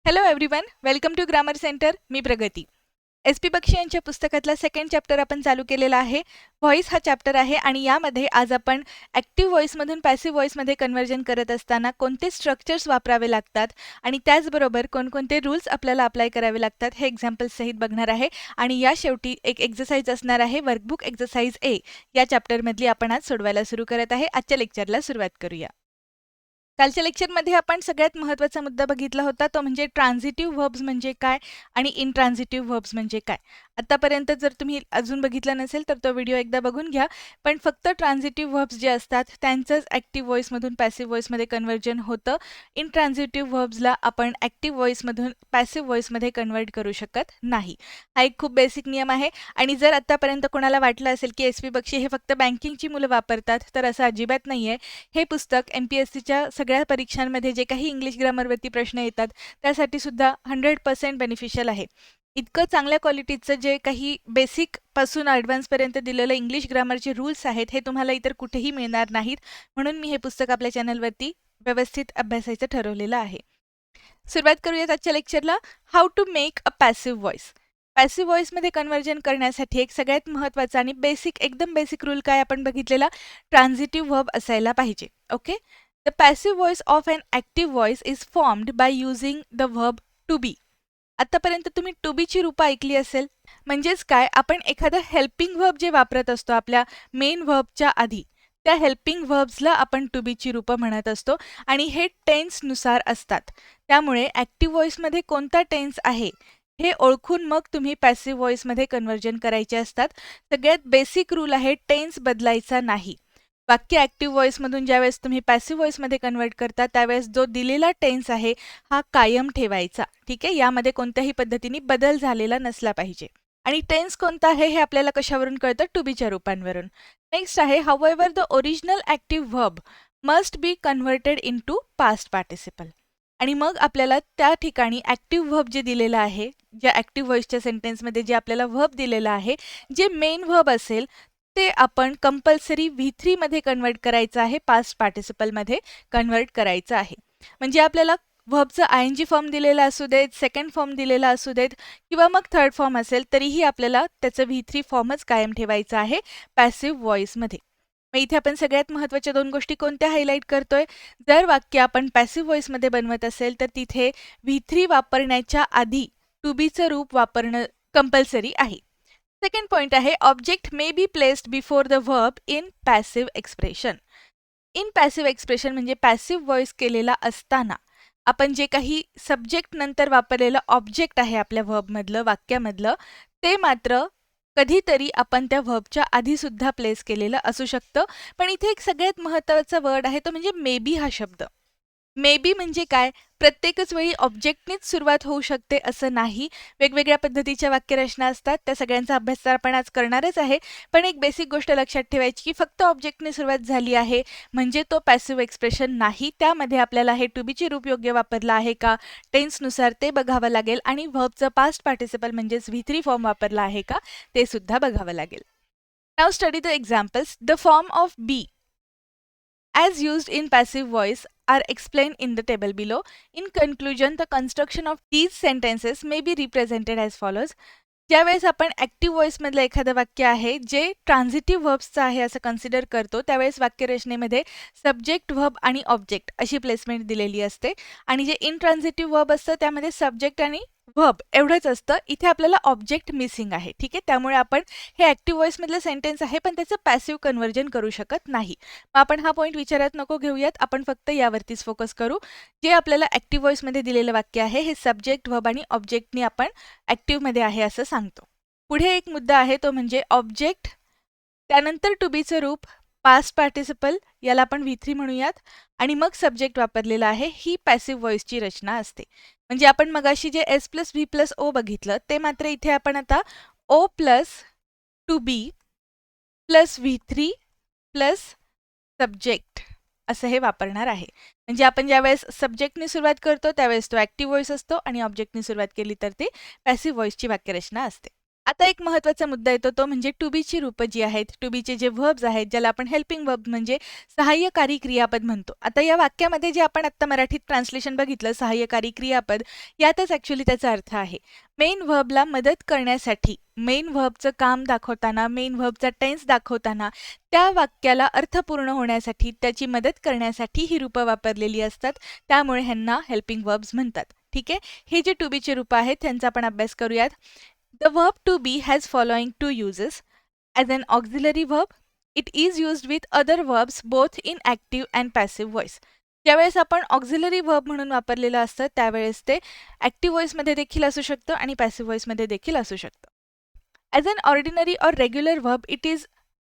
Hello everyone, welcome to grammar centre. मी Pragati. S P Bakshi यांच्या पुस्तकातला सेकंड चॅप्टर आपण चालू केलेला आहे. व्हॉइस हा चॅप्टर आहे आणि यामध्ये आज आपण ॲक्टिव्ह व्हॉइसमधून पॅसिव्ह व्हॉइसमध्ये कन्व्हर्जन करत असताना कोणते स्ट्रक्चर्स वापरावे लागतात आणि त्याचबरोबर कोणकोणते रूल्स आपल्याला अप्लाय करावे लागतात हे एक्झाम्पल्स सहित बघणार आहे. आणि या शेवटी एक एक्झरसाइज असणार आहे, वर्कबुक एक्झरसाइज ए. या चॅप्टरमधली आपण आज सोडवायला सुरू करत आहे. आजच्या लेक्चरला सुरुवात करूया. कालच्या लेक्चरमध्ये आपण सगळ्यात महत्त्वाचा मुद्दा बघितला होता, तो म्हणजे ट्रान्झिटिव्ह व्हर्ब्स म्हणजे काय आणि इनट्रान्झिटिव्ह व्हर्ब्स म्हणजे काय. आतापर्यंत जर तुम्ही अजून बघितला नसेल तर तो व्हिडिओ एकदा बघून घ्या. पण फक्त ट्रान्झिटिव्ह व्हर्ब्स जे असतात त्यांचंच ॲक्टिव्ह व्हॉइसमधून पॅसिव्ह व्हॉइसमध्ये कन्व्हर्जन होतं. इनट्रान्झिटिव्ह व्हर्ब्सला आपण ॲक्टिव्ह व्हॉइसमधून पॅसिव्ह व्हॉइसमध्ये कन्व्हर्ट करू शकत नाही. हा एक खूप बेसिक नियम आहे. आणि जर आतापर्यंत कोणाला वाटलं असेल की एस पी बक्षी हे फक्त बँकिंगची मुलं वापरतात, तर असं अजिबात नाही आहे. हे पुस्तक MPSCच्या सगळ्या परीक्षांमध्ये जे काही इंग्लिश ग्रामरवरती प्रश्न येतात त्यासाठी सुद्धा 100% बेनिफिशियल आहे. इतकं चांगल्या क्वालिटीचं जे काही बेसिकपासून ॲडव्हान्सपर्यंत दिलेलं इंग्लिश ग्रामरचे रूल्स आहेत हे तुम्हाला इतर कुठेही मिळणार नाहीत. म्हणून मी हे पुस्तक आपल्या चॅनलवरती व्यवस्थित अभ्यासायचं ठरवलेलं आहे. सुरुवात करूयात आजच्या लेक्चरला. How to make a passive voice. Passive व्हॉइसमध्ये कन्व्हर्जन करण्यासाठी एक सगळ्यात महत्त्वाचा आणि एकदम बेसिक रूल काय आपण बघितलेला, ट्रान्झिटिव्ह व्हर्ब असायला पाहिजे. Okay. The passive voice of an active voice is formed by using the verb to be. आतापर्यंत तुम्ही टू बीची रूपं ऐकली असेल. म्हणजेच काय, आपण एखादं हेल्पिंग व्हर्ब जे वापरत असतो आपल्या मेन व्हर्बच्या आधी, त्या हेल्पिंग व्हर्ब्सला आपण टू बीची रूपं म्हणत असतो आणि हे टेन्सनुसार असतात. त्यामुळे ॲक्टिव्ह व्हॉइसमध्ये कोणता टेन्स आहे हे ओळखून मग तुम्ही पॅसिव्ह व्हॉइसमध्ये कन्व्हर्जन करायचे असतात. सगळ्यात बेसिक रूल आहे, टेन्स बदलायचा नाही. वाक्य ॲक्टिव्ह व्हॉइसमधून ज्यावेळेस तुम्ही पॅसिव्ह व्हॉइसमध्ये कन्व्हर्ट करता त्यावेळेस जो दिलेला टेन्स आहे हा कायम ठेवायचा. ठीक आहे, यामध्ये कोणत्याही पद्धतीने बदल झालेला नसला पाहिजे. आणि टेन्स कोणता आहे हे आपल्याला कशावरून कळतं, टू बीच्या रूपांवरून. नेक्स्ट आहे, however the original active verb must be converted into past participle. आणि मग आपल्याला त्या ठिकाणी ॲक्टिव्ह व्हर्ब जे दिलेलं आहे, ज्या ॲक्टिव्ह व्हॉइसच्या सेंटेन्समध्ये जे आपल्याला व्हर्ब दिलेलं आहे, जे मेन व्हर्ब असेल ते आपण कंपल्सरी V3 मध्ये कन्व्हर्ट करायचं आहे, पास्ट पार्टिसिपलमध्ये कन्व्हर्ट करायचं आहे. म्हणजे आपल्याला व्हर्बचं ING फॉर्म दिलेला असू देत, सेकंड फॉर्म दिलेला असू देत किंवा मग थर्ड फॉर्म असेल तरीही आपल्याला त्याचं V3 फॉर्मच कायम ठेवायचा आहे पॅसिव्ह व्हॉइसमध्ये. मग इथे आपण सगळ्यात महत्त्वाच्या दोन गोष्टी कोणत्या हायलाईट करतोय, जर वाक्य आपण पॅसिव्ह व्हॉइसमध्ये बनवत असेल तर तिथे V3 वापरण्याच्या आधी टू बीचं रूप वापरणं कंपल्सरी आहे. सेकंड पॉइंट आहे, object may be placed before the verb in passive expression. In passive expression म्हणजे पॅसिव्ह व्हॉइस केलेला असताना आपण जे काही सब्जेक्ट नंतर वापरलेलं ऑब्जेक्ट आहे आपल्या व्हर्बमधलं, वाक्यामधलं, ते मात्र कधीतरी आपण त्या व्हर्बच्या आधी सुद्धा प्लेस केलेलं असू शकतं. पण इथे एक सगळ्यात महत्त्वाचा वर्ड आहे तो म्हणजे मे बी हा शब्द. मे बी म्हणजे काय, प्रत्येकच वेळी ऑब्जेक्टनीच सुरुवात होऊ शकते असं नाही. वेगवेगळ्या पद्धतीच्या वाक्यरचना असतात, त्या सगळ्यांचा अभ्यास तर आपण आज करणारच आहे. पण एक बेसिक गोष्ट लक्षात ठेवायची की फक्त ऑब्जेक्टने सुरुवात झाली आहे म्हणजे तो पॅसिव्ह एक्सप्रेशन नाही. त्यामध्ये आपल्याला हे टू बीचे रूप योग्य वापरलं आहे का, टेन्सनुसार ते बघावं लागेल आणि व्हर्बचं पास्ट पार्टिसिपल म्हणजेच V3 फॉर्म वापरला आहे का ते सुद्धा बघावं लागेल. Now study the examples. The form of be as used in passive voice are explained in the table below. In conclusion, the construction of these sentences may be represented as follows. ज्यावेळेस आपण active व्हॉइसमधलं एखादं वाक्य आहे जे ट्रान्झिटिव्ह व्हर्ब्सचं आहे असं consider करतो, त्यावेळेस वाक्यरचनेमध्ये सब्जेक्ट, व्हर्ब आणि ऑब्जेक्ट अशी प्लेसमेंट दिलेली असते. आणि जे इनट्रान्झिटिव्ह व्हर्ब असतं त्यामध्ये सब्जेक्ट आणि व्हर्ब एवढंच असतं. इथे आपल्याला ऑब्जेक्ट मिसिंग आहे. ठीक आहे, त्यामुळे आपण हे ॲक्टिव्ह व्हॉइसमधलं सेंटेन्स आहे पण त्याचं पॅसिव्ह कन्व्हर्जन करू शकत नाही. मग आपण हा पॉईंट विचारात नको घेऊयात, आपण फक्त यावरतीच फोकस करू. जे आपल्याला ॲक्टिव्ह व्हॉइसमध्ये दिलेलं वाक्य आहे हे सब्जेक्ट, व्हर्ब आणि ऑब्जेक्टनी आपण ॲक्टिव्हमध्ये आहे असं सांगतो. पुढे एक मुद्दा आहे तो म्हणजे ऑब्जेक्ट, त्यानंतर टू बीचं रूप पास्ट पार्टिसिपल, याला आपण V3 म्हणूयात, आणि मग सब्जेक्ट वापरलेला आहे. ही पॅसिव्ह व्हॉइसची रचना असते. म्हणजे आपण मगाशी जे S plus V plus O बघितलं ते मात्र इथे आपण आता O plus to be plus V3 plus subject असं हे वापरणार आहे. म्हणजे आपण ज्यावेळेस सब्जेक्टने सुरुवात करतो त्यावेळेस तो ॲक्टिव्ह व्हॉइस असतो आणि ऑब्जेक्टने सुरुवात केली तर ते पॅसिव्ह व्हॉइसची वाक्यरचना असते. आता एक महत्त्वाचा मुद्दा येतो तो म्हणजे टू बीची रूपं जी आहेत, टू बीचे जे व्हर्ब्स आहेत, ज्याला आपण हेल्पिंग वर्ब म्हणजे सहाय्यकारी क्रियापद म्हणतो. आता या वाक्यामध्ये जे आपण आत्ता मराठीत ट्रान्सलेशन बघितलं सहाय्यकारी क्रियापद, यातच ॲक्च्युअली त्याचा अर्थ आहे. मेन व्हर्बला मदत करण्यासाठी, मेन व्हर्बचं काम दाखवताना, मेन व्हर्बचा टेन्स दाखवताना, त्या वाक्याला अर्थ पूर्ण होण्यासाठी, त्याची मदत करण्यासाठी ही रूपं वापरलेली असतात. त्यामुळे ह्यांना हेल्पिंग वर्ब्स म्हणतात. ठीक आहे. हे जे टू बीचे रूपं आहेत त्यांचा आपण अभ्यास करूयात. The verb to be has following two uses. As an auxiliary verb, it is used with other verbs both in active and passive voice. ज्यावेळेस आपण ऑक्झिलरी वर्ब म्हणून व्वापरलेलं असतं त्यावेळेस ते ॲक्टिव्ह व्हॉइसमध्ये देखील असू शकतं आणि पॅसिव्ह व्हॉइसमध्ये देखील असू शकतं. As an ordinary or regular verb it is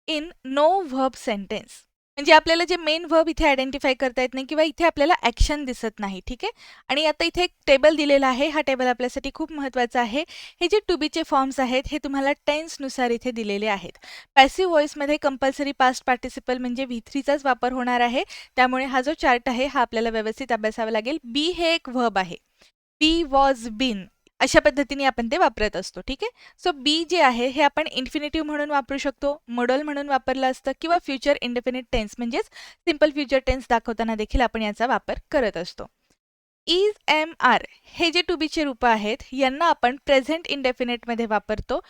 in no verb sentence. म्हणजे आपल्याला जे मेन वर्ब इथे आयडेंटिफाय करता येत नाही किंवा इथे आपल्याला ॲक्शन दिसत नाही. ठीक आहे. आणि आता इथे एक टेबल दिलेला आहे. हा टेबल आपल्यासाठी खूप महत्त्वाचा आहे. हे जे टू बीचे फॉर्म्स आहेत हे तुम्हाला टेन्सनुसार इथे दिलेले आहेत. पॅसिव्ह व्हॉइसमध्ये कंपल्सरी पास्ट पार्टिसिपल म्हणजे V3चाच वापर होणार आहे. त्यामुळे हा जो चार्ट आहे हा आपल्याला व्यवस्थित अभ्यासावा लागेल. बी हे एक वर्ब आहे. बी वॉज बीन अशा पद्धतीने आपण ते वापरत असतो. ठीक आहे. सो बी जे आहे हे आपण इन्फिनिटिव्ह म्हणून वापरू शकतो, मॉडल म्हणून वापरलं असतं किंवा फ्युचर इंडेफिनिट टेन्स म्हणजेच सिंपल फ्युचर टेन्स दाखवताना देखील आपण याचा वापर करत असतो. इज एम आर हे जे टू बीचे रूपं आहेत यांना आपण प्रेझेंट इंडेफिनिटमध्ये वापरतो.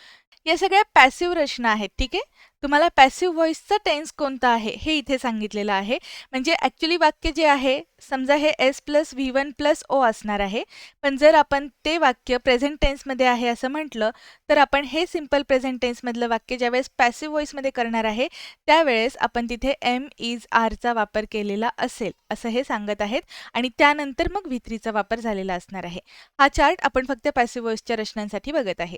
या सगळ्या पॅसिव्ह रचना आहेत. ठीक आहे. तुम्हाला पॅसिव्ह व्हॉइसचा टेन्स कोणता आहे हे इथे सांगितलेलं आहे. म्हणजे ॲक्च्युली वाक्य जे आहे समजा हे S+V1+O असणार आहे. पण जर आपण ते वाक्य प्रेझेंट टेन्समध्ये आहे असं म्हटलं तर आपण हे सिंपल प्रेझेंट टेन्समधलं वाक्य ज्यावेळेस पॅसिव्ह व्हॉइसमध्ये करणार आहे त्यावेळेस आपण तिथे एम इज आरचा वापर केलेला असेल असं हे सांगत आहेत आणि त्यानंतर मग V3चा वापर झालेला असणार आहे. हा चार्ट आपण फक्त पॅसिव्ह व्हॉइसच्या रचनांसाठी बघत आहे.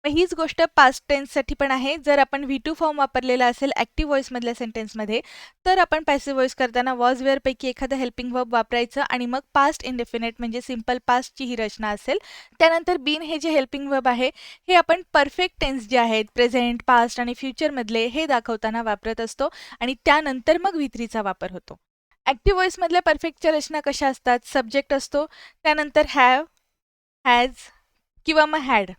मग हीच गोष्ट पास्ट टेन्ससाठी पण आहे. जर आपण V2 फॉर्म वापरलेला असेल ॲक्टिव्ह व्हॉइसमधल्या सेंटेन्समध्ये तर आपण पॅसिव्ह व्हॉइस करताना वॉज वेअरपैकी एखादं हेल्पिंग वर्ब वापरायचं आणि मग पास्ट इंडेफिनिट म्हणजे सिंपल पास्टची ही रचना असेल. त्यानंतर बीन हे जे हेल्पिंग वर्ब आहे हे आपण परफेक्ट टेन्स जे आहेत प्रेझेंट, पास्ट आणि फ्युचरमधले हे दाखवताना वापरत असतो आणि त्यानंतर मग V3चा वापर होतो. ॲक्टिव्ह व्हॉइसमधल्या परफेक्टच्या रचना कशा असतात? सब्जेक्ट असतो, त्यानंतर हॅव, हॅज किंवा मग हॅड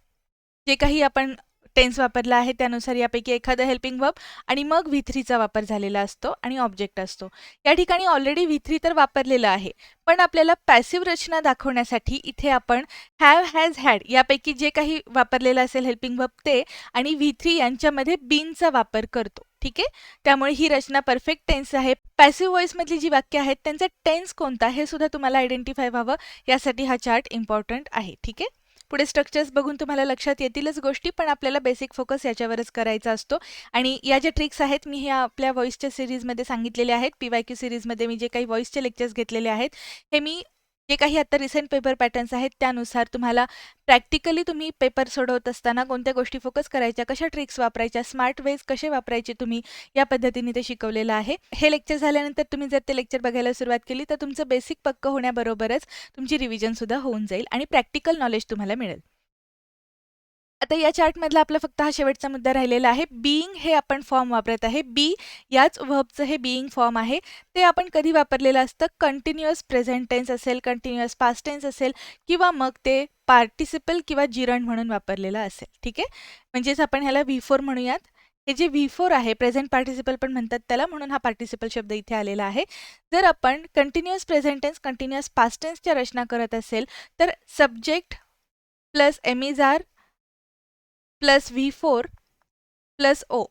जे काही आपण टेन्स वापरला आहे त्यानुसार यापैकी एखादं हेल्पिंग वर्ब आणि मग V3चा वापर झालेला असतो आणि ऑब्जेक्ट असतो. या ठिकाणी ऑलरेडी V3 तर वापरलेलं आहे. पण आपल्याला पॅसिव्ह रचना दाखवण्यासाठी इथे आपण हॅव, हॅज, हॅड यापैकी जे काही वापरलेलं असेल हेल्पिंग वर्ब ते आणि V3 यांच्यामध्ये बीनचा वापर करतो. ठीक आहे. त्यामुळे ही रचना परफेक्ट टेन्स आहे. पॅसिव्ह व्हॉइसमधली जी वाक्य आहेत त्यांचा टेन्स कोणता हे सुद्धा तुम्हाला आयडेंटिफाय व्हावं यासाठी हा चार्ट इम्पॉर्टंट आहे. ठीक आहे. पुढे स्ट्रक्चर्स बघून तुम्हाला लक्षात येतीलच गोष्टी पण आपल्याला बेसिक फोकस याच्यावरच करायचा असतो आणि या ज्या ट्रिक्स आहेत मी हे आपल्या व्हॉइसच्या सिरीजमध्ये सांगितलेले आहेत. PYQ सिरीजमध्ये मी जे काही व्हॉइसचे लेक्चर्स घेतलेले आहेत हे मी जे काही आता रिसेंट पेपर पॅटर्न्स आहेत त्यानुसार तुम्हाला प्रॅक्टिकली तुम्ही पेपर सोडवत असताना कोणत्या गोष्टी फोकस करायच्या, कशा ट्रिक्स वापरायच्या, स्मार्ट वेज कसे वापरायचे तुम्ही या पद्धतीने ते शिकवलेलं आहे. हे लेक्चर झाल्यानंतर तुम्ही जर ते लेक्चर बघायला सुरुवात केली तर तुमचं बेसिक पक्क होण्याबरोबरच तुमची रिव्हिजनसुद्धा होऊन जाईल आणि प्रॅक्टिकल नॉलेज तुम्हाला मिळेल. आता या चार्टमधला आपला फक्त हा शेवटचा मुद्दा राहिलेला आहे. बीइंग हे आपण फॉर्म वापरत आहे. बी याच व्हर्बचं हे बीइंग फॉर्म आहे. ते आपण कधी वापरलेलं असतं? कंटिन्युअस प्रेझेंट टेन्स असेल, कंटिन्युअस पास्ट टेन्स असेल किंवा मग ते पार्टिसिपल किंवा जिरंड म्हणून वापरलेलं असेल. ठीक आहे. म्हणजेच आपण ह्याला V4 म्हणूयात. हे जे V4 आहे प्रेझेंट पार्टिसिपल पण म्हणतात त्याला म्हणून हा पार्टिसिपल शब्द इथे आलेला आहे. जर आपण continuous present tense, continuous past टेन्सच्या रचना करत असेल तर subject plus am is are plus V4 plus O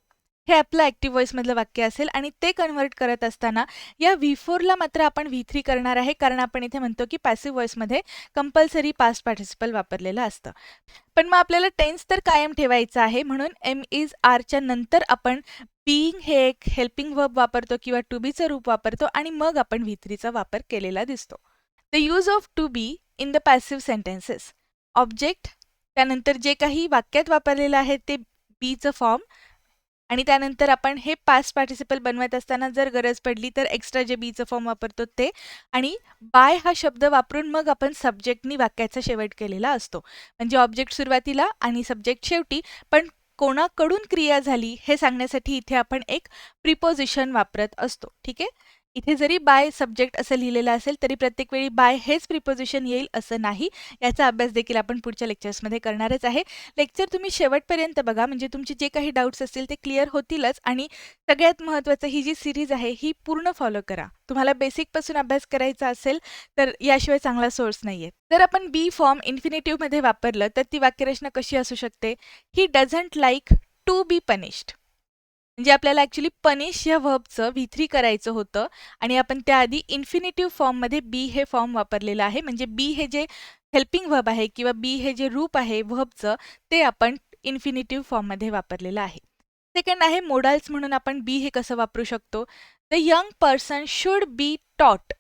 हे आपलं ॲक्टिव्ह व्हॉइसमधलं वाक्य असेल आणि ते कन्व्हर्ट करत असताना या V4ला मात्र आपण V3 करणार आहे कारण आपण इथे म्हणतो की पॅसिव्ह व्हॉइसमध्ये कंपल्सरी पास्ट पार्टिसिपल वापरलेलं असतं. पण मग आपल्याला टेन्स तर कायम ठेवायचं आहे म्हणून एम इज आरच्या नंतर आपण बीइंग हे एक हेल्पिंग वर्ब वापरतो किंवा टू बीचं रूप वापरतो आणि मग आपण V3चा वापर केलेला दिसतो. The use of to be in the passive sentences. Object, त्यानंतर जे काही वाक्यात वापरलेलं आहे ते बीचं फॉर्म आणि त्यानंतर आपण हे पास्ट पार्टिसिपल बनवत असताना जर गरज पडली तर एक्स्ट्रा जे बीचं फॉर्म वापरतो ते आणि बाय हा शब्द वापरून मग आपण सब्जेक्टनी वाक्याचा शेवट केलेला असतो. म्हणजे ऑब्जेक्ट सुरुवातीला आणि सब्जेक्ट शेवटी पण कोणाकडून क्रिया झाली हे सांगण्यासाठी इथे आपण एक प्रिपोजिशन वापरत असतो. ठीक आहे. इथे जरी बाय सब्जेक्ट असं लिहिलेलं असेल तरी प्रत्येक वेळी बाय हेच प्रिपोजिशन येईल असं नाही. याचा अभ्यास देखील आपण पुढच्या लेक्चर्समध्ये करणारच आहे. लेक्चर तुम्ही शेवटपर्यंत बघा, म्हणजे तुमचे जे काही डाऊट्स असतील ते क्लिअर होतीलच. आणि सगळ्यात महत्त्वाचं, ही जी सिरीज आहे ही पूर्ण फॉलो करा. तुम्हाला बेसिकपासून अभ्यास करायचा असेल तर याशिवाय चांगला सोर्स नाहीये. जर आपण बी फॉर्म इन्फिनेटिव्हमध्ये वापरलं तर ती वाक्यरचना कशी असू शकते? He doesn't like to be punished. म्हणजे आपल्याला ॲक्च्युली पनिश या व्हर्बचं V3 करायचं होतं आणि आपण त्याआधी इन्फिनेटिव्ह फॉर्ममध्ये बी हे फॉर्म वापरलेलं आहे. म्हणजे बी हे जे हेल्पिंग व्हर्ब आहे किंवा बी हे जे रूप आहे व्हर्बचं, ते आपण इन्फिनेटिव्ह फॉर्ममध्ये वापरलेलं आहे. सेकंड आहे मोडाल्स म्हणून आपण बी हे कसं वापरू शकतो? The young person should be taught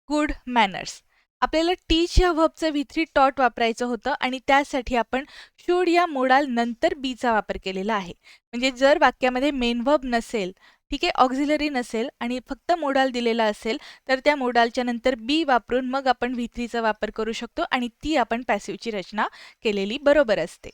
good manners. आपल्याला टीच या व्हर्बचं V3 टॉट वापरायचं होतं आणि त्यासाठी आपण शुड या मोडाल नंतर बीचा वापर केलेला आहे. म्हणजे जर वाक्यामध्ये मेन व्हर्ब नसेल, ठीक आहे, ऑक्झिलरी नसेल आणि फक्त मोडाल दिलेला असेल तर त्या मोडालच्या नंतर बी वापरून मग आपण V3चा वापर करू शकतो आणि ती आपण पॅसिव्हची रचना केलेली बरोबर असते.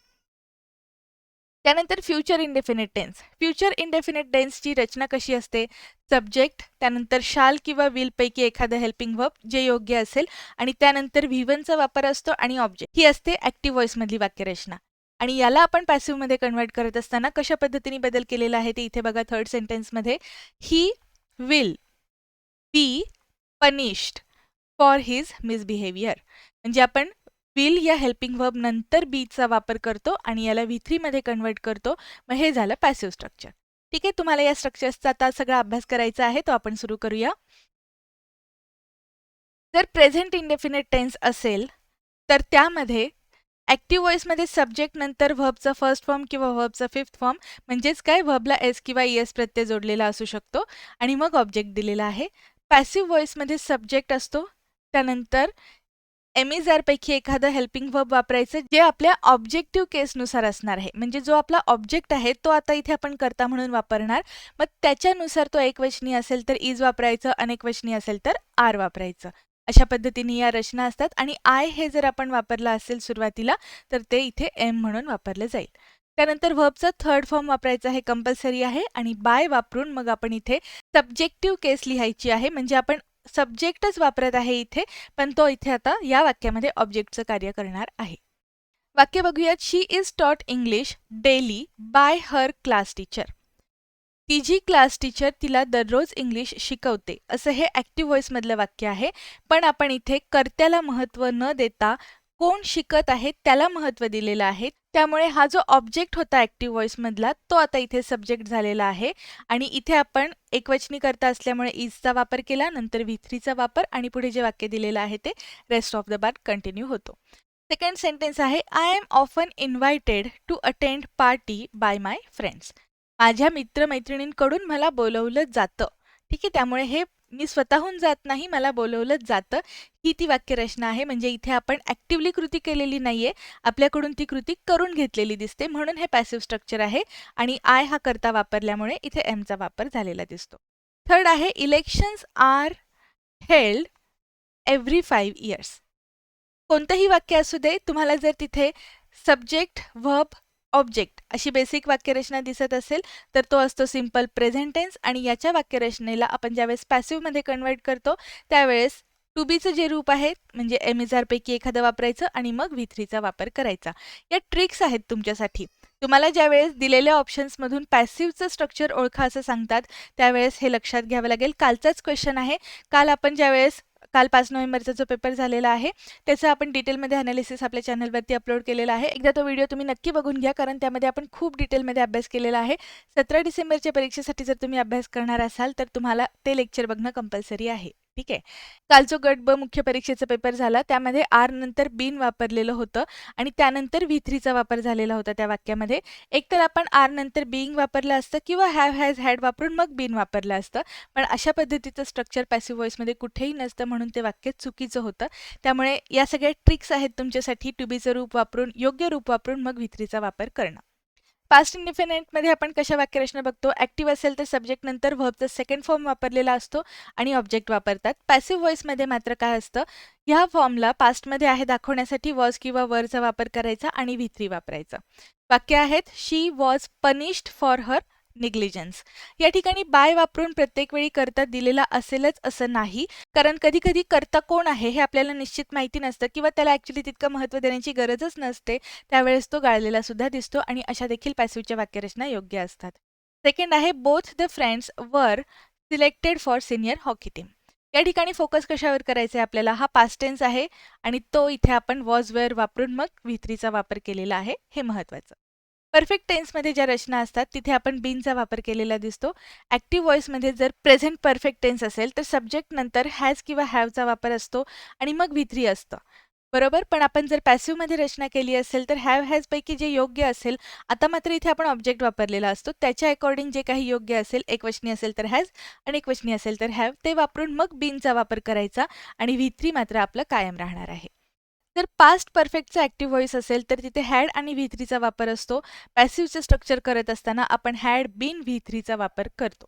त्यानंतर future indefinite tense. Future indefinite टेन्सची रचना कशी असते? सब्जेक्ट, त्यानंतर शाल किंवा विल पैकी एखादं हेल्पिंग व्हर्ब जे योग्य असेल आणि त्यानंतर V1चा वापर असतो आणि ऑब्जेक्ट. ही असते ॲक्टिव्ह व्हॉइसमधली वाक्यरचना. आणि याला आपण पॅसिव्हमध्ये कन्वर्ट करत असताना कशा पद्धतीने बदल केलेला आहे ते इथे बघा. थर्ड सेंटेन्समध्ये he will be punished for his misbehaviour. म्हणजे आपण विल या हेल्पिंग व्हर्ब नंतर बीचा वापर करतो आणि याला V3 मध्ये कन्वर्ट करतो. मग हे झालं पॅसिव्ह स्ट्रक्चर. ठीक आहे, तुम्हाला या स्ट्रक्चर्सचा आता सगळा अभ्यास करायचा आहे, तो आपण सुरू करूया. जर प्रेझेंट इंडेफिनिट टेन्स असेल तर त्यामध्ये ॲक्टिव्ह व्हॉइसमध्ये सब्जेक्ट नंतर व्हर्बचा फर्स्ट फॉर्म किंवा व्हर्बचा फिफ्थ फॉर्म, म्हणजेच काय, व्हर्बला एस किंवा ES प्रत्यय जोडलेला असू शकतो आणि मग ऑब्जेक्ट दिलेला आहे. पॅसिव्ह व्हॉइसमध्ये सब्जेक्ट असतो, त्यानंतर पैकी एखादं हेल्पिंग व्हर्ब वापरायचं जे आपल्या ऑब्जेक्टिव्ह केसनुसार असणार आहे. म्हणजे जो आपला ऑब्जेक्ट आहे तो आता इथे आपण कर्ता म्हणून वापरणार. मग त्याच्यानुसार तो एकवचनी असेल तर इज वापरायचं, अनेकवचनी असेल तर आर वापरायचं. अशा पद्धतीने या रचना असतात. आणि आय हे जर आपण वापरलं असेल सुरुवातीला तर ते इथे एम म्हणून वापरलं जाईल. त्यानंतर व्हर्बचा थर्ड फॉर्म वापरायचा हे कंपल्सरी आहे आणि बाय वापरून मग आपण इथे सब्जेक्टिव्ह केस लिहायची आहे. म्हणजे आपण सब्जेक्टच वापरत आहे इथे, पण तो इथे आता या वाक्यामध्ये ऑब्जेक्टचं कार्य करणार आहे. वाक्य बघूयात. शी इज टॉट इंग्लिश डेली बाय हर क्लास टीचर. तिची क्लास टीचर तिला दररोज इंग्लिश शिकवते, असं हे ॲक्टिव्ह व्हॉइसमधलं वाक्य आहे. पण आपण इथे कर्त्याला महत्त्व न देता कोण शिकत आहे त्याला महत्त्व दिलेलं आहे. त्यामुळे हा जो ऑब्जेक्ट होता ॲक्टिव्ह व्हॉइसमधला तो आता इथे सब्जेक्ट झालेला आहे. आणि इथे आपण एकवचनी करता असल्यामुळे इजचा वापर केला, नंतर V3चा वापर आणि पुढे जे वाक्य दिलेलं आहे ते rest of the part continue होतो. सेकंड सेंटेन्स आहे, I am often invited to attend party by my friends. माझ्या मित्रमैत्रिणींकडून मला बोलवलं जातं. ठीक आहे, त्यामुळे हे मी स्वतःहून जात नाही, मला बोलवलंच जातं, ही ती वाक्यरचना आहे. म्हणजे इथे आपण ॲक्टिव्हली कृती केलेली नाहीये, आपल्याकडून ती कृती करून घेतलेली दिसते, म्हणून हे पॅसिव्ह स्ट्रक्चर आहे. आणि आय हा कर्ता वापरल्यामुळे इथे एमचा वापर झालेला दिसतो. थर्ड आहे, elections are held every 5 years. कोणतंही वाक्य असू दे, तुम्हाला जर तिथे सब्जेक्ट, व्हर्ब, ऑब्जेक्ट अशी बेसिक वाक्यरचना दिसत असेल तर तो असतो सिंपल प्रेझेंट टेन्स. आणि याच्या वाक्यरचनेला आपण ज्यावेळेस पॅसिव्हमध्ये कन्वर्ट करतो त्यावेळेस टू बीचं जे रूप आहे म्हणजे पैकी एखादं वापरायचं आणि मग V3चा वापर करायचा. या ट्रिक्स आहेत तुमच्यासाठी. तुम्हाला ज्यावेळेस दिलेल्या ऑप्शन्समधून पॅसिव्हचं स्ट्रक्चर ओळखा असं सांगतात त्यावेळेस हे लक्षात घ्यावं लागेल. कालचाच क्वेश्चन आहे. काल 5 नोव्हेंबरचा जो पेपर झालेला आहे त्याचं आपण डिटेलमध्ये अनालिसिस आपल्या चॅनलवरती अपलोड केलेला आहे. एकदा तो व्हिडिओ तुम्ही नक्की बघून घ्या, कारण त्यामध्ये आपण खूप डिटेलमध्ये अभ्यास केलेला आहे. 17 डिसेंबरच्या परीक्षेसाठी जर तुम्ही अभ्यास करणार असाल तर तुम्हाला ते लेक्चर बघणं कंपल्सरी आहे. ठीक आहे, काल जो गट ब मुख्य परीक्षेचा पेपर झाला त्यामध्ये आर नंतर बीन वापरलेलं होतं आणि त्यानंतर V3चा वापर झालेला होता त्या वाक्यामध्ये. एकतर आपण आर नंतर बीइंग वापरलं असतं किंवा हॅव, हॅज, हॅड वापरून मग बीन वापरलं असतं, पण अशा पद्धतीचं स्ट्रक्चर पॅसिव्ह व्हॉइसमध्ये कुठेही नसतं, म्हणून ते वाक्य चुकीचं होतं. त्यामुळे या सगळ्या ट्रिक्स आहेत तुमच्यासाठी टू बीचं रूप वापरून, योग्य रूप वापरून मग V3चा वापर करणं. पास्ट इंडिफिनिटमध्ये आपण कशा वाक्यरचना बघतो? ॲक्टिव्ह असेल तर सब्जेक्ट नंतर व्हर्बचा सेकंड फॉर्म वापरलेला असतो आणि ऑब्जेक्ट वापरतात. पॅसिव्ह व्हॉइसमध्ये मात्र काय असतं? ह्या फॉर्मला पास्टमध्ये आहे दाखवण्यासाठी वॉज किंवा वरचा वापर करायचा आणि V3 वापरायचा. वाक्य आहेत, she was punished for her negligence. या ठिकाणी बाय वापरून प्रत्येक वेळी कर्ता दिलेला असेलच असं नाही, कारण कधी कधी कर्ता कोण आहे हे आपल्याला निश्चित माहिती नसतं किंवा त्याला ॲक्च्युली तितकं महत्त्व देण्याची गरजच नसते, त्यावेळेस तो गाळलेला सुद्धा दिसतो आणि अशा देखील पॅसिव्हच्या वाक्यरचना योग्य असतात. सेकंड आहे both the friends were selected for senior hockey team. या ठिकाणी फोकस कशावर करायचा आहे आपल्याला, हा पास्ट टेन्स आहे आणि तो इथे आपण वॉज वेअर वापरून मग V3चा वापर केलेला आहे, हे महत्त्वाचं. परफेक्ट टेन्समध्ये ज्या रचना असतात तिथे आपण बीनचा वापर केलेला दिसतो. ॲक्टिव्ह व्हॉइसमध्ये जर प्रेझेंट परफेक्ट टेन्स असेल तर सब्जेक्ट नंतर हॅज किंवा हॅवचा वापर असतो आणि मग V3 असतं, बरोबर. पण आपण जर पॅसिव्हमध्ये रचना केली असेल तर हॅव हॅज पैकी जे योग्य असेल, आता मात्र इथे आपण ऑब्जेक्ट वापरलेला असतो, त्याच्या अकॉर्डिंग जे काही योग्य असेल, एकवचनी असेल तर हॅज आणि एकवचनी असेल तर हॅव, ते वापरून मग बीनचा वापर करायचा आणि V3 मात्र आपलं कायम राहणार आहे. जर पास्ट परफेक्टचा ॲक्टिव्ह व्हॉइस असेल तर तिथे हॅड आणि V3चा वापर असतो. पॅसिव्हचं स्ट्रक्चर करत असताना आपण हॅड बीन V3चा वापर करतो.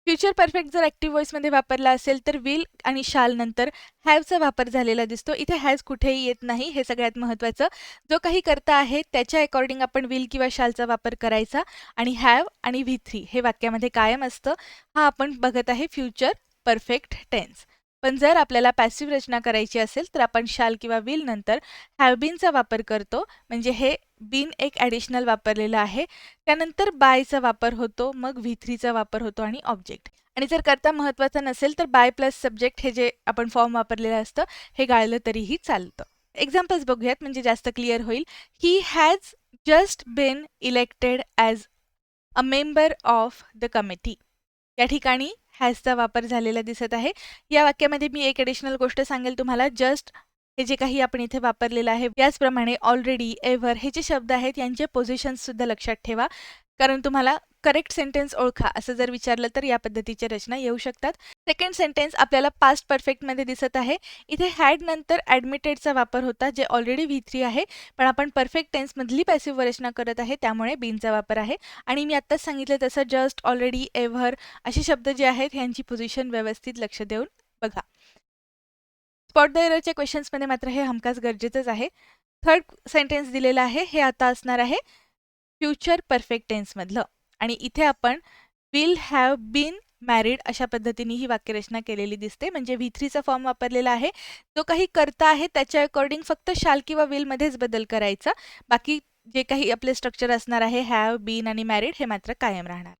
फ्युचर परफेक्ट जर ॲक्टिव्ह व्हॉइसमध्ये वापरला असेल तर विल आणि शाल नंतर हॅवचा वापर झालेला दिसतो. इथे हॅज कुठेही येत नाही, हे सगळ्यात महत्त्वाचं. जो काही कर्ता आहे त्याच्या अकॉर्डिंग आपण विल किंवा शालचा वापर करायचा आणि हॅव आणि V3 हे वाक्यामध्ये कायम असतं. हा आपण बघत आहे फ्युचर परफेक्ट टेन्स. पण जर आपल्याला पॅसिव्ह रचना करायची असेल तर आपण शाल किंवा विल नंतर हॅव बीनचा वापर करतो, म्हणजे हे बीन एक ॲडिशनल वापरलेलं आहे. त्यानंतर बायचा वापर होतो, मग V3चा वापर होतो आणि ऑब्जेक्ट. आणि जर कर्ता महत्त्वाचा नसेल तर बाय प्लस सब्जेक्ट हे जे आपण फॉर्म वापरलेलं असतं हे गाळलं तरीही चालतं. एक्झाम्पल्स बघूयात म्हणजे जास्त क्लिअर होईल. He has just been elected as a member of the committee. या ठिकाणी हॅजचा वापर झालेला दिसत आहे. या वाक्यामध्ये मी एक ॲडिशनल गोष्ट सांगेल तुम्हाला. जस्ट हे जे काही आपण इथे वापरलेलं आहे, याचप्रमाणे ऑलरेडी, एव्हर हे जे शब्द आहेत यांचे पोझिशन्स सुद्धा लक्षात ठेवा, कारण तुम्हाला करेक्ट सेंटेन्स ओळखा असं जर विचारलं तर या पद्धतीच्या रचना येऊ शकतात. सेकंड सेंटेन्स आपल्याला पास्ट परफेक्टमध्ये दिसत आहे. इथे हॅड नंतर ॲडमिटेडचा वापर होता, जे ऑलरेडी V3 आहे, पण आपण परफेक्ट टेन्समधली पॅसिव्ह रचना करत आहे त्यामुळे बीनचा वापर आहे. आणि मी आत्ताच सांगितलं तसं जस्ट, ऑलरेडी, एव्हर असे शब्द जे आहेत यांची पोझिशन व्यवस्थित लक्ष देऊन बघा. स्पॉट द एररच्या क्वेश्चन्समध्ये मात्र हे हमखास गरजेचंच आहे. थर्ड सेंटेन्स दिलेलं आहे, हे आता असणार आहे फ्युचर परफेक्ट टेन्समधलं आणि इथे आपण विल हॅव बीन मॅरिड अशा पद्धतीने ही वाक्यरचना केलेली दिसते, म्हणजे V3चा फॉर्म वापरलेला आहे. जो काही कर्ता आहे त्याच्या अकॉर्डिंग फक्त शाल किंवा विलमध्येच बदल करायचा, बाकी जे काही आपले स्ट्रक्चर असणार आहे हॅव, बीन आणि मॅरिड हे मात्र कायम राहणार.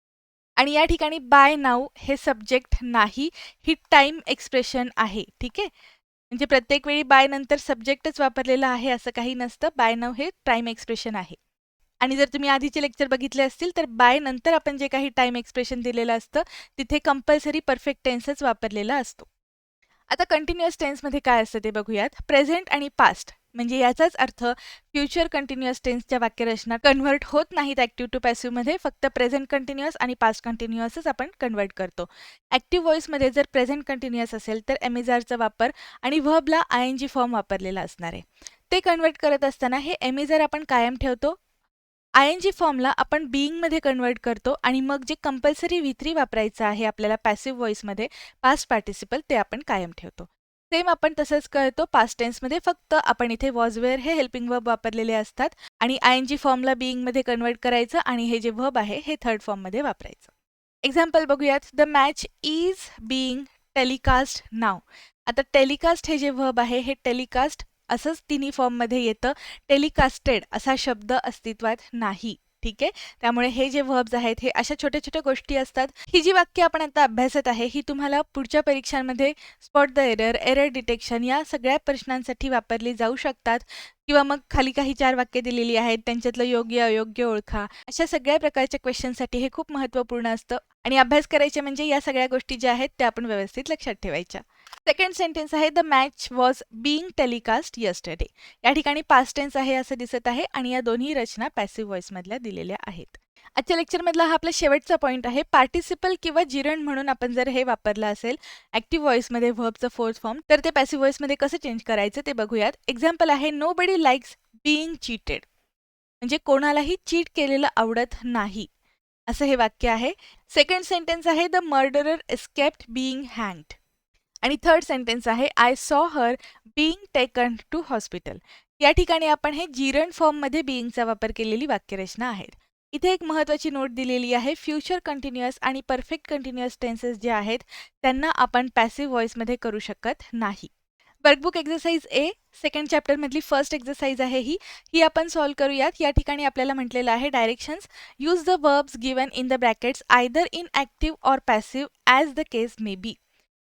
आणि या ठिकाणी बाय नाऊ हे सब्जेक्ट नाही, ही टाईम एक्सप्रेशन आहे, ठीक आहे. म्हणजे प्रत्येक वेळी बाय नंतर सब्जेक्टच वापरलेला आहे असं काही नसतं. बाय नाऊ हे टाईम एक्सप्रेशन आहे. आणि जर तुम्ही आधीचे लेक्चर बघितले असतील तर बाय नंतर आपण जे काही टाईम एक्सप्रेशन दिलेलं असतं तिथे कंपल्सरी परफेक्ट टेन्सच वापरलेला असतो. आता कंटिन्युअस टेन्समध्ये काय असतं ते बघूयात. प्रेझेंट आणि पास्ट म्हणजे याचाच अर्थ फ्युचर कंटिन्युअस टेन्सच्या वाक्यरचना कन्व्हर्ट होत नाहीत ॲक्टिव्ह टू पॅसिव्हमध्ये, फक्त प्रेझेंट कंटिन्युअस आणि पास्ट कंटिन्युअसच आपण कन्व्हर्ट करतो. ॲक्टिव्ह व्हॉइसमध्ये जर प्रेझेंट कंटिन्युअस असेल तर एमिझारचा वापर आणि व्हर्बला ING फॉर्म वापरलेला असणार आहे. ते कन्व्हर्ट करत असताना हे एमिझार आपण कायम ठेवतो. ING फॉर्मला आपण बीइंगमध्ये कन्व्हर्ट करतो आणि मग जे कंपल्सरी V3 वापरायचं आहे आपल्याला पॅसिव्ह व्हॉइसमध्ये पास्ट पार्टिसिपल ते आपण कायम ठेवतो. सेम आपण तसंच करतो पास्ट टेन्समध्ये, फक्त आपण इथे वॉज वेअर हे हेल्पिंग वर्ब वापरलेले असतात आणि ING फॉर्मला बीइंगमध्ये कन्व्हर्ट करायचं आणि हे जे वर्ब आहे हे थर्ड फॉर्ममध्ये वापरायचं. एक्झाम्पल बघूयात. The match is being telecast now. आता टेलिकास्ट हे जे वर्ब आहे हे टेलिकास्ट असंच तिन्ही फॉर्ममध्ये येतं. टेलिकास्टेड असा शब्द अस्तित्वात नाही, ठीक आहे. त्यामुळे हे जे वर्ब्स आहेत हे अशा छोट्या छोट्या गोष्टी असतात. ही जी वाक्य आपण आता अभ्यासत आहे ही तुम्हाला पुढच्या परीक्षांमध्ये spot the error, error detection या सगळ्या प्रश्नांसाठी वापरली जाऊ शकतात. किंवा मग खाली काही 4 वाक्य दिलेली आहेत, त्यांच्यातलं योग्य अयोग्य ओळखा. अशा सगळ्या प्रकारच्या क्वेश्चनसाठी हे खूप महत्त्वपूर्ण असतं आणि अभ्यास करायचे म्हणजे या सगळ्या गोष्टी ज्या आहेत त्या आपण व्यवस्थित लक्षात ठेवायच्या. सेकंड सेंटेन्स आहे the match was being telecast yesterday. या ठिकाणी पास्ट टेन्स आहे असं दिसत आहे आणि या दोन्ही रचना पॅसिव्ह व्हॉइसमधल्या दिलेल्या आहेत. आजच्या लेक्चरमधला हा आपला शेवटचा पॉईंट आहे. पार्टिसिपल किंवा जिरंड म्हणून आपण जर हे वापरलं असेल ॲक्टिव्ह व्हॉइसमध्ये व्हर्बचं फोर्थ फॉर्म, तर ते पॅसिव्ह व्हॉइसमध्ये कसं चेंज करायचं ते बघूयात. एक्झाम्पल आहे नोबडी लाईक्स बीइंग चीटेड, म्हणजे कोणालाही चीट केलेलं आवडत नाही असं हे वाक्य आहे. सेकंड सेंटेन्स आहे द मर्डरर एस्केप्ड बीइंग हँग्ड. आणि थर्ड सेंटेन्स आहे I saw her being taken to hospital. या ठिकाणी आपण हे जिरंड फॉर्ममध्ये बीइंगचा वापर केलेली वाक्यरचना आहेत. इथे एक महत्त्वाची नोट दिलेली आहे, फ्युचर कंटिन्युअस आणि परफेक्ट कंटिन्युअस टेन्सेस जे आहेत त्यांना आपण पॅसिव्ह व्हॉइसमध्ये करू शकत नाही. वर्कबुक एक्सरसाइज ए सेकंड चॅप्टरमधली फर्स्ट एक्सरसाइज आहे ही आपण सॉल्व्ह करूयात. या ठिकाणी आपल्याला म्हटलेलं आहे directions use the verbs given in the brackets either in active or passive as the case may be.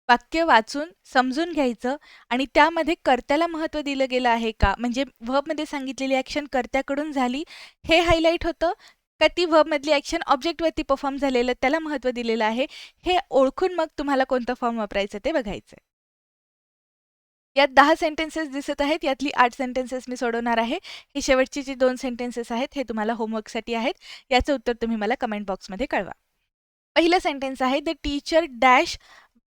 वाक्य वाचून समजून घ्यायचं आणि त्यामध्ये कर्त्याला महत्त्व दिलं गेलं आहे का, म्हणजे व्हर्बमध्ये सांगितलेली ॲक्शन कर्त्याकडून झाली हे हायलाईट होतं का, ती व्हर्बमधली ॲक्शन ऑब्जेक्टवरती परफॉर्म झालेलं त्याला महत्त्व दिलेलं आहे, हे ओळखून मग तुम्हाला कोणतं फॉर्म वापरायचं ते बघायचं. यात 10 सेंटेन्सेस दिसत आहेत, यातली 8 सेंटेन्सेस मी सोडवणार आहे. हे शेवटचे जे 2 सेंटेन्सेस आहेत हे तुम्हाला होमवर्कसाठी आहेत. याचं उत्तर तुम्ही मला कमेंट बॉक्समध्ये कळवा. पहिलं सेंटेन्स आहे, the teacher dash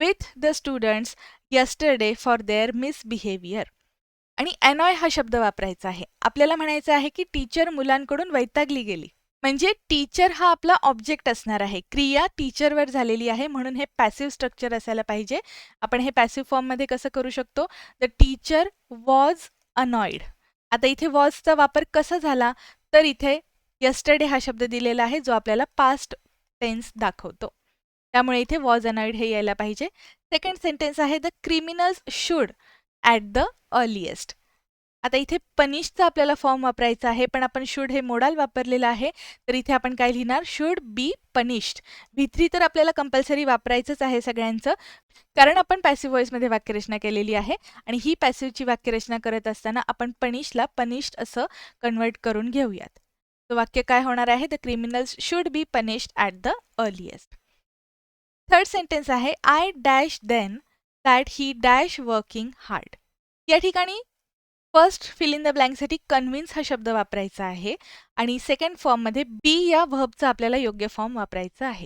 with the students yesterday for their misbehaviour. आणि अनॉय हा शब्द वापरायचा आहे. आपल्याला म्हणायचं आहे की टीचर मुलांकडून वैतागली गेली. म्हणजे टीचर हा आपला ऑब्जेक्ट असणार आहे, क्रिया टीचरवर झालेली आहे, म्हणून हे पॅसिव्ह स्ट्रक्चर असायला पाहिजे. आपण हे पॅसिव्ह फॉर्ममध्ये कसं करू शकतो, द टीचर वॉज अनॉइड. आता इथे वॉजचा वापर कसा झाला, तर इथे यस्टरडे हा शब्द दिलेला आहे जो आपल्याला पास्ट टेन्स दाखवतो, त्यामुळे इथे वॉज अनॉइड हे यायला पाहिजे. सेकंड सेंटेन्स आहे, the criminals should at the earliest. आता इथे पनिशचा आपल्याला फॉर्म वापरायचा आहे, पण आपण शुड हे मोडाल वापरलेलं आहे, तर इथे आपण काय लिहिणार, शुड बी पनिश्ड. V3 तर आपल्याला कंपल्सरी वापरायचंच आहे सगळ्यांचं, कारण आपण पॅसिव्ह व्हॉइसमध्ये वाक्यरचना केलेली आहे आणि ही पॅसिव्हची वाक्यरचना करत असताना आपण पनिशला पनिश्ड असं कन्वर्ट करून घेऊयात. तर वाक्य काय होणार आहे, the criminals should be punished at the earliest. Third sentence आहे, I dash then that he dash working hard. या ठिकाणी फर्स्ट फिल इन द ब्लँकसाठी कन्व्हिन्स हा शब्द वापरायचा आहे आणि सेकंड फॉर्ममध्ये बी या व्हर्बचा आपल्याला योग्य फॉर्म वापरायचा आहे.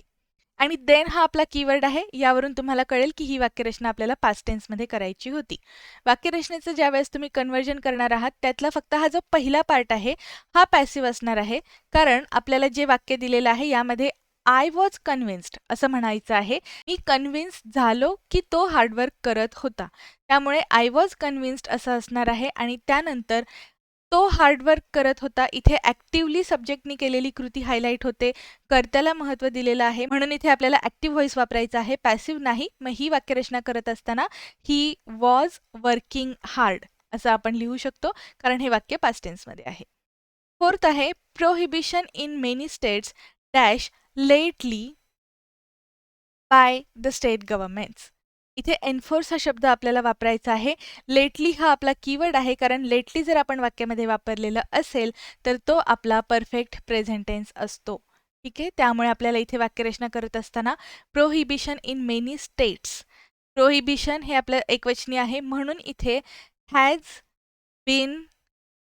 आणि देन हा आपला कीवर्ड आहे, यावरून तुम्हाला कळेल की ही वाक्यरचना आपल्याला पास्ट टेन्समध्ये करायची होती. वाक्यरचनेचं ज्यावेळेस तुम्ही कन्व्हर्जन करणार आहात त्यातला फक्त हा जो पहिला पार्ट आहे हा पॅसिव्ह असणार आहे, कारण आपल्याला जे वाक्य दिलेलं आहे यामध्ये आय वॉज कन्व्हिन्स्ड असं म्हणायचं आहे. मी कन्व्हिन्स झालो की तो हार्डवर्क करत होता, त्यामुळे आय वॉज कन्व्हिन्स्ड असं असणार आहे. आणि त्यानंतर तो हार्डवर्क करत होता, इथे ॲक्टिव्हली सब्जेक्टनी केलेली कृती हायलाईट होते, कर्त्याला महत्त्व दिलेलं आहे, म्हणून इथे आपल्याला ॲक्टिव्ह व्हॉइस वापरायचा आहे, पॅसिव्ह नाही. मग ही वाक्यरचना करत असताना ही वॉज वर्किंग हार्ड असं आपण लिहू शकतो, कारण हे वाक्य पास्ट टेन्समध्ये आहे. फोर्थ आहे, prohibition in many states dash lately by the state governments. इथे एन्फोर्स हा शब्द आपल्याला वापरायचा आहे. लेटली हा आपला कीवर्ड आहे, कारण लेटली जर आपण वाक्यामध्ये वापरलेलं असेल तर तो आपला परफेक्ट प्रेझेंट टेन्स असतो. ठीक आहे, त्यामुळे आपल्याला इथे वाक्यरचना करत असताना prohibition in many states, prohibition हे आपलं एकवचनी आहे, म्हणून इथे हॅज बीन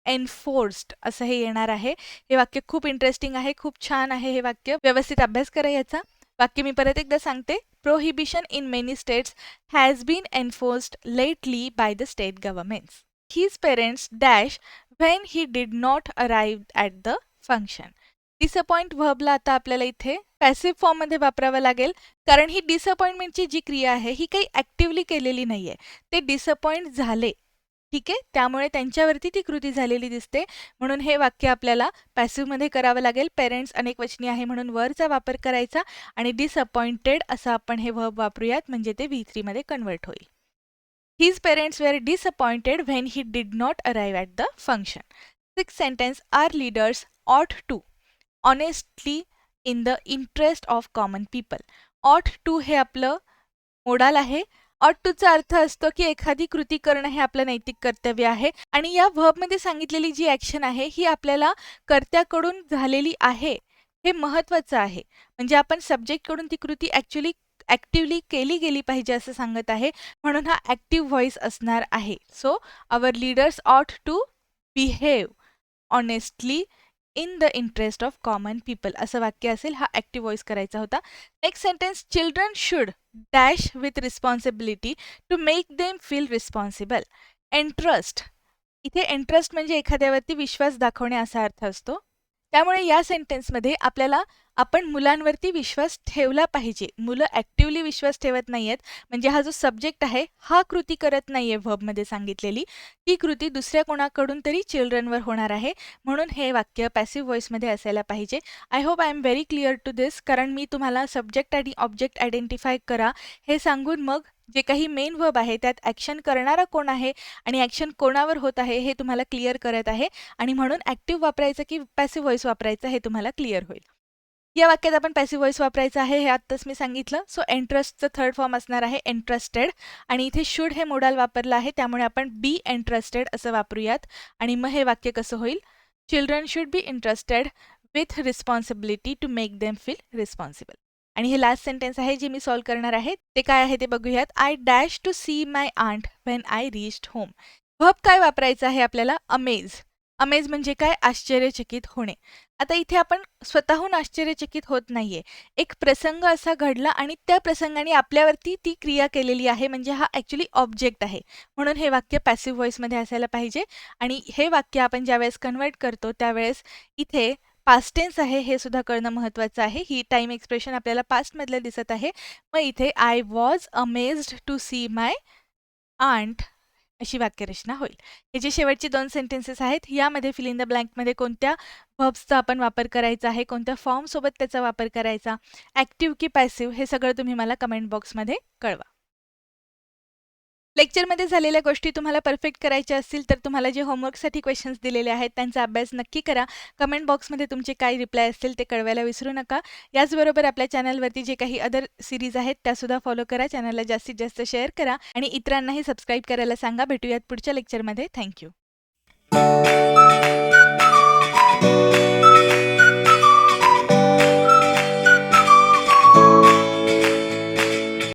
एन्फोर्स्ड असं हे येणार आहे. हे वाक्य खूप इंटरेस्टिंग आहे, खूप छान आहे हे वाक्य, व्यवस्थित अभ्यास करा याचा. वाक्य मी परत एकदा सांगते, prohibition in many states has been enforced lately by the state governments. His parents dash when he did not arrive at the function. Disappoint व्हर्बला आता आपल्याला इथे पॅसिव्ह फॉर्ममध्ये वापरावं लागेल, कारण ही डिसअपॉइंटमेंटची जी क्रिया आहे ही काही ॲक्टिव्हली केलेली नाहीये, ते डिसअपॉइंट झाले. ठीक आहे, त्यामुळे त्यांच्यावरती ती कृती झालेली दिसते, म्हणून हे वाक्य आपल्याला पॅसिव्हमध्ये करावं लागेल. पेरेंट्स अनेकवचनी आहे म्हणून वरचा वापर करायचा आणि डिसअपॉइंटेड असं आपण हे वर्ब वापरूयात, म्हणजे ते V3 मध्ये कन्वर्ट होईल. His parents were disappointed when he did not arrive at the function. Six sentence, our leaders ought to honestly in the interest of common people. Ought to हे आपलं मोडाल आहे. ऑट टूचा अर्थ असतो की एखादी कृती करणं हे आपलं नैतिक कर्तव्य आहे, आणि या व्हर्बमध्ये सांगितलेली जी ॲक्शन आहे ही आपल्याला कर्त्याकडून झालेली आहे हे महत्त्वाचं आहे. म्हणजे आपण सब्जेक्टकडून ती कृती ॲक्टिव्हली केली गेली पाहिजे असं सांगत आहे, म्हणून हा ॲक्टिव्ह व्हॉइस असणार आहे. So our leaders ought to behave honestly in the interest of common people असं वाक्य असेल, हा ॲक्टिव्ह व्हॉइस करायचा होता. Next sentence, children should dash with responsibility to make them feel responsible. Entrust, इथे एंट्रस्ट म्हणजे एखाद्यावरती विश्वास दाखवणे असा अर्थ असतो, त्यामुळे या सेंटेन्समध्ये आपल्याला आपण मुलांवरती विश्वास ठेवला पाहिजे. मुलं ॲक्टिव्हली विश्वास ठेवत नाही आहेत, म्हणजे हा जो सब्जेक्ट आहे, हा कृती करत नाही आहे व्हर्बमध्ये सांगितलेली. ती कृती दुसऱ्या कोणाकडून तरी चिल्ड्रनवर होणार आहे. म्हणून हे वाक्य पॅसिव्ह व्हॉईसमध्ये असायला पाहिजे. I hope I am very clear to this, कारण मी तुम्हाला सब्जेक्ट आणि ऑब्जेक्ट आयडेंटिफाय करा हे सांगून मग जे काही मेन व्हर्ब आहे त्यात ॲक्शन करणारा कोण आहे आणि ॲक्शन कोणावर होत आहे हे तुम्हाला क्लिअर करत आहे आणि म्हणून ॲक्टिव्ह वापरायचं की पॅसिव्ह व्हॉईस वापरायचं हे तुम्हाला क्लिअर होईल. या वाक्यात आपण पॅसिव्ह व्हॉईस वापरायचं आहे हे आत्ताच मी सांगितलं. सो इंटरेस्टचं थर्ड फॉर्म असणार आहे इंटरेस्टेड आणि इथे शुड हे मोडाल वापरलं आहे, त्यामुळे आपण बी इंटरेस्टेड असं वापरूयात आणि मग हे वाक्य कसं होईल? Children should be interested with responsibility to make them feel responsible. आणि हे लास्ट सेंटेन्स आहे जे मी सॉल्व करणार आहे. ते काय आहे ते बघूयात. I dash to see my aunt when I reached home. Verb काय वापरायचं आहे आपल्याला? अमेज. अमेज म्हणजे काय? आश्चर्यचकित होणे. आता इथे आपण स्वतःहून आश्चर्यचकित होत नाहीये. एक प्रसंग असा घडला आणि त्या प्रसंगाने आपल्यावरती ती क्रिया केलेली आहे, म्हणजे हा ॲक्च्युली ऑब्जेक्ट आहे. म्हणून हे वाक्य पॅसिव्ह व्हॉईसमध्ये असायला पाहिजे आणि हे वाक्य आपण ज्यावेळेस कन्वर्ट करतो त्यावेळेस इथे पास्ट टेन्स आहे हे सुद्धा कळणं महत्त्वाचं आहे. ही टाईम एक्सप्रेशन आपल्याला पास्टमधलं दिसत आहे. मग इथे I was amazed to see my aunt अशी वाक्यरचना होईल. हे जे शेवटचे 2 सेंटेन्सेस आहेत यामध्ये फिल इन द ब्लँकमध्ये कोणत्या व्हर्ब्सचा आपण वापर करायचा आहे, कोणत्या फॉर्मसोबत त्याचा वापर करायचा, ॲक्टिव्ह की पॅसिव्ह हे सगळं तुम्ही मला कमेंट बॉक्समध्ये कळवा. लेक्चरमध्ये झालेल्या गोष्टी तुम्हाला परफेक्ट करायच्या असतील तर तुम्हाला जे होमवर्कसाठी क्वेश्चन्स दिलेले आहेत त्यांचा अभ्यास नक्की करा. कमेंट बॉक्समध्ये तुमचे काय रिप्लाय असतील ते कळवायला विसरू नका. याचबरोबर आपल्या चॅनलवरती जे काही अदर सिरीज आहेत त्यासुद्धा फॉलो करा. चॅनलला जास्तीत जास्त शेअर करा आणि इतरांनाही सबस्क्राईब करायला सांगा. भेटूयात पुढच्या लेक्चरमध्ये. थँक्यू.